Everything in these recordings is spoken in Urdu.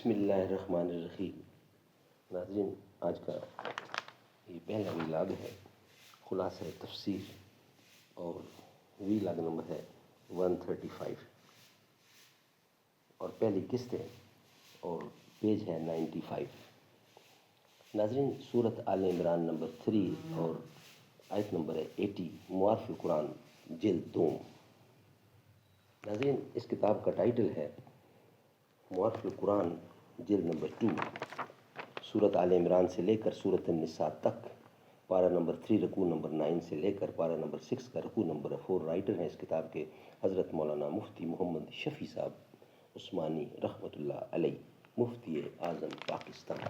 بسم اللہ الرحمن الرحیم۔ ناظرین، آج کا یہ پہلا ویلاگ ہے خلاصہ تفسیر، اور ویلاگ نمبر ہے 135 اور پہلی قسط ہے اور پیج ہے 95۔ ناظرین، سورۃ آل عمران نمبر 3 اور آیت نمبر ہے 80، معارف القرآن جلد 2۔ ناظرین، اس کتاب کا ٹائٹل ہے معارف القرآن جلد نمبر 2، سورۃ آل عمران سے لے کر سورۃ النساء تک، پارہ نمبر 3 رکوع نمبر 9 سے لے کر پارہ نمبر 6 کا رکوع نمبر 4۔ رائٹر ہیں اس کتاب کے حضرت مولانا مفتی محمد شفیع صاحب عثمانی رحمۃ اللہ علیہ، مفتی اعظم پاکستان۔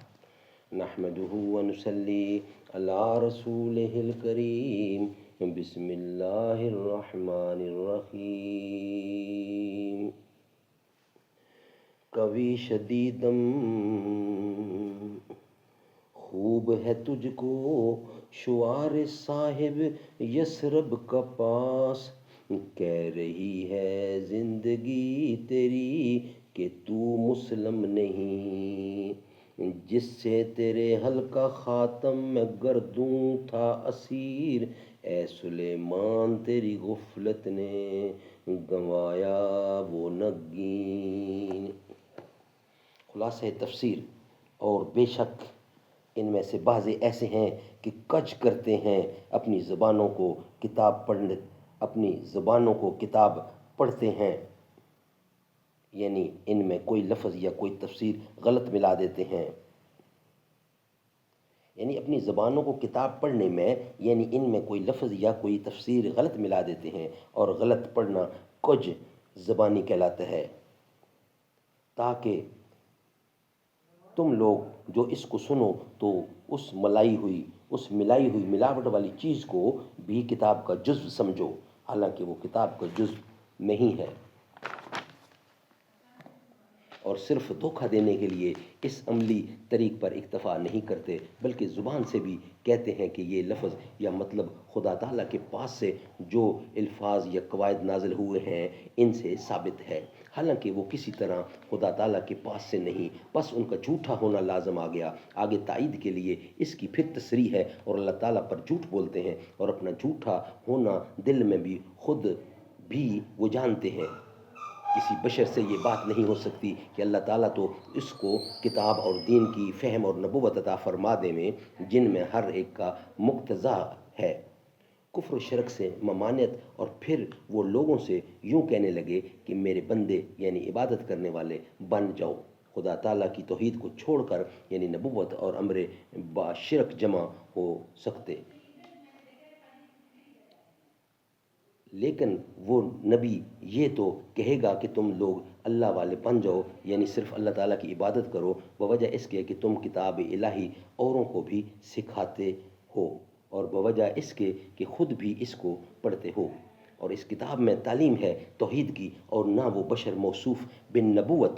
نحمدہ ونصلی علی رسولہ الکریم، بسم اللہ الرحمن الرحیم۔ کوی شدیدم خوب ہے تجھ کو شعار صاحب یثرب کا پاس، کہہ رہی ہے زندگی تیری کہ تو مسلم نہیں، جس سے تیرے حلقہ خاتم میں گردوں تھا اسیر، اے سلیمان تیری غفلت نے گنوایا وہ نگین۔ خلاصہ تفسیر۔ اور بے شک ان میں سے بعض ایسے ہیں کہ کج کرتے ہیں اپنی زبانوں کو کتاب پڑھتے ہیں، یعنی ان میں کوئی لفظ یا کوئی تفسیر غلط ملا دیتے ہیں، یعنی اپنی زبانوں کو کتاب پڑھنے میں، یعنی ان میں کوئی لفظ یا کوئی تفسیر غلط ملا دیتے ہیں، اور غلط پڑھنا کج زبانی کہلاتا ہے، تاکہ تم لوگ جو اس کو سنو تو اس ملائی ہوئی ملاوٹ والی چیز کو بھی کتاب کا جزو سمجھو، حالانکہ وہ کتاب کا جزو نہیں ہے، اور صرف دھوکہ دینے کے لیے اس عملی طریق پر اکتفا نہیں کرتے، بلکہ زبان سے بھی کہتے ہیں کہ یہ لفظ یا مطلب خدا تعالیٰ کے پاس سے جو الفاظ یا قواعد نازل ہوئے ہیں ان سے ثابت ہے، حالانکہ وہ کسی طرح خدا تعالیٰ کے پاس سے نہیں، بس ان کا جھوٹا ہونا لازم آ گیا۔ آگے تائید کے لیے اس کی پھر تصریح ہے، اور اللہ تعالیٰ پر جھوٹ بولتے ہیں، اور اپنا جھوٹا ہونا دل میں بھی خود بھی وہ جانتے ہیں۔ کسی بشر سے یہ بات نہیں ہو سکتی کہ اللہ تعالیٰ تو اس کو کتاب اور دین کی فہم اور نبوت عطا فرما دے میں، جن میں ہر ایک کا مقتضا ہے۔ کفر و شرک سے ممانعت، اور پھر وہ لوگوں سے یوں کہنے لگے کہ میرے بندے یعنی عبادت کرنے والے بن جاؤ، خدا تعالیٰ کی توحید کو چھوڑ کر، یعنی نبوت اور امر با شرک جمع ہو سکتے، لیکن وہ نبی یہ تو کہے گا کہ تم لوگ اللہ والے بن جاؤ، یعنی صرف اللہ تعالیٰ کی عبادت کرو، بوجہ اس کے کہ تم کتاب الہی اوروں کو بھی سکھاتے ہو، اور بوجہ اس کے کہ خود بھی اس کو پڑھتے ہو، اور اس کتاب میں تعلیم ہے توحید کی، اور نہ وہ بشر موصوف بن نبوت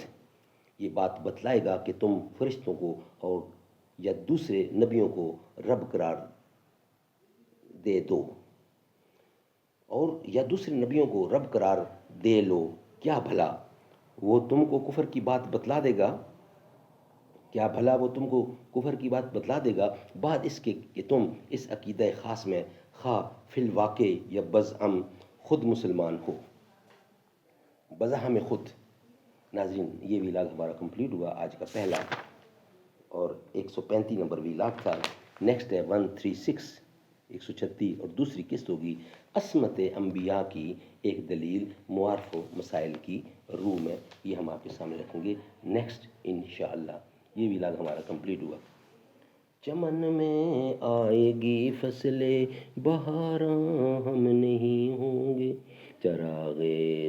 یہ بات بتلائے گا کہ تم فرشتوں کو اور یا دوسرے نبیوں کو رب قرار دے دو، اور یا دوسرے نبیوں کو رب قرار دے لو، کیا بھلا وہ تم کو کفر کی بات بتلا دے گا؟ بعد اس کے کہ تم اس عقیدہ خاص میں خواہ فی الواقع یا بزعم خود مسلمان ہو۔ بزعم خود۔ ناظرین، یہ ویلاگ ہمارا کمپلیٹ ہوا، آج کا پہلا اور 135 نمبر ویلاگ تھا۔ نیکسٹ ہے 136، 136 اور دوسری قسط ہوگی عصمت انبیاء کی ایک دلیل معارف و مسائل کی روح میں، یہ ہم آپ کے سامنے رکھیں گے نیکسٹ انشاءاللہ۔ یہ ویلاگ ہمارا کمپلیٹ ہوا۔ چمن میں آئے گی فصل بہاراں ہم نہیں ہوں گے، چراغ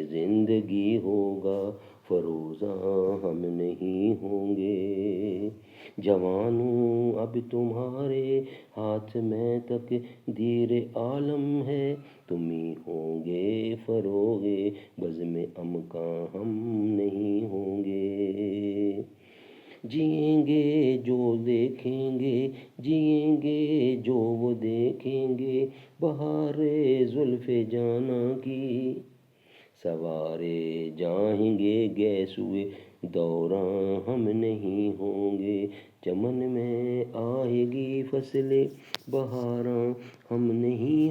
زندگی ہوگا فروزاں ہم نہیں ہوں گے، جوانوں اب تمہارے ہاتھ میں تقدیر عالم ہے، تم ہی ہوں گے فروغ بزم امکاں ہم نہیں ہوں گے، جئیں گے جو دیکھیں گے، جئیں گے جو وہ دیکھیں گے، بہار زلف جاناں کی، سوارے جائیں گے گیسوئے دوران ہم نہیں ہوں گے، چمن میں آئے گی فصل بہاراں ہم نہیں